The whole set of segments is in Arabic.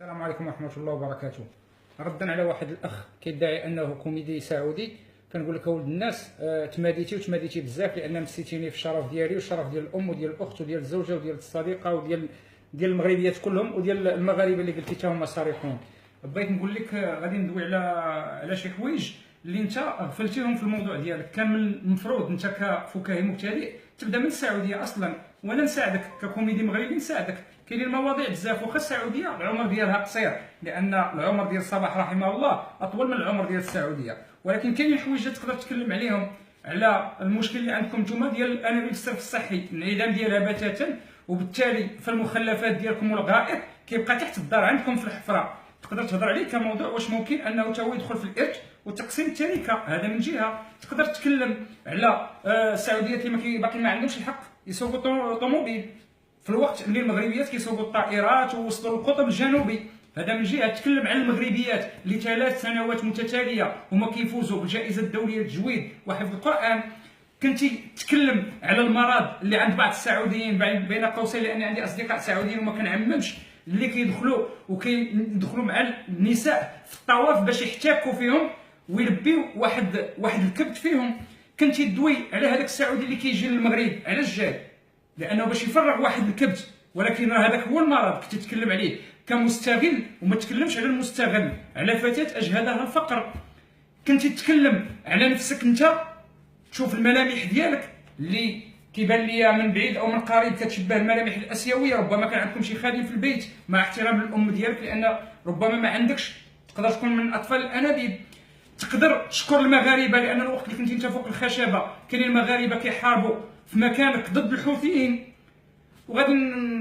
السلام عليكم ورحمة الله وبركاته. ردا على واحد الأخ كيدعي أنه كوميدي سعودي، كنقول لك ولد الناس، تماديتي بزاف، لأن مسيتيني في الشرف ديالي والشرف ديال الأم وديال الأخت وديال الزوجة وديال الصديقة وديال المغربيات كلهم وديال المغاربة اللي قلتي تا هما صريحون. بغيت نقول لك غادي ندوي على شي حوايج اللي انت غفلتيهم في الموضوع ديالك. كان من المفروض انت كفكاهي مبتدئ تبدا من السعوديه اصلا، وانا نساعدك ككوميدي مغربي، نساعدك. كاينين المواضيع بزاف، واخا السعوديه العمر ديالها قصير، لان العمر ديال صباح رحمه الله اطول من العمر ديال السعوديه، ولكن كاينين حوايج تقدر تتكلم عليهم، على المشكل اللي عندكم نتوما ديال الانابيب الصرف الصحي، الانعدام ديالها بتاتا، وبالتالي فالمخلفات ديالكم والغائط كيبقى تحت الدار عندكم في الحفره. تقدر تهضر عليه كموضوع واش ممكن انه تا هو يدخل في الارث وتقسيم التركه، هذا من جهه. تقدر تتكلم على السعوديات اللي باقي ما عندهمش الحق يسوقوا طوموبيل في الوقت اللي المغربيات كيسوقوا الطائرات ووصلوا للقطب الجنوبي، هذا من جهه. تكلم على المغربيات اللي 3 سنوات متتاليه هما كيفوزوا بالجائزه الدوليه للتجويد وحفظ القران. كنتي تتكلم على المرض اللي عند بعض السعوديين بين قوسين، لان عندي اصدقاء سعوديين وما كنعممش، اللي كيدخلوا مع النساء في الطواف باش يحتكوا فيهم ويلبيو واحد الكبت فيهم. كنتي تدوي على هذاك السعودي اللي كيجي للمغرب، علاش جاي؟ لانه باش يفرغ واحد الكبت، ولكن راه هذاك هو المرض. كنت تتكلم عليه كمستغل وما تتكلمش على المستغل، على فتاة اجهدها الفقر. كنتي تتكلم على نفسك انت، تشوف الملامح ديالك اللي كيبان ليا من بعيد او من قريب كتشبه الملامح الاسيويه. ربما كان عندكم شي خادم في البيت، مع احترام للام ديالك، لان ربما ما عندكش، تقدر تكون من اطفال الانابيب. تقدر تشكر المغاربه، لان الوقت اللي كنتي انت فوق الخشبه كاينين المغاربه كيحاربوا في مكانك ضد الحوثيين. وغادي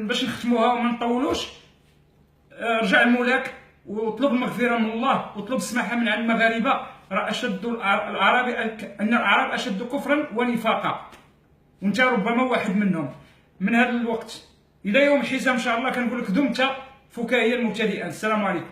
باش نختموها وما نطولوش، رجع لمولاك وطلب المغفره من الله وطلب السماحه من عند المغاربه. راه اشد العرب ان العرب اشد كفرا ونفاقا، وانت ربما واحد منهم. من هذا الوقت الى يوم الحساب ان شاء الله كنقول لك دمت فكاهيا مبتدئا. السلام عليكم.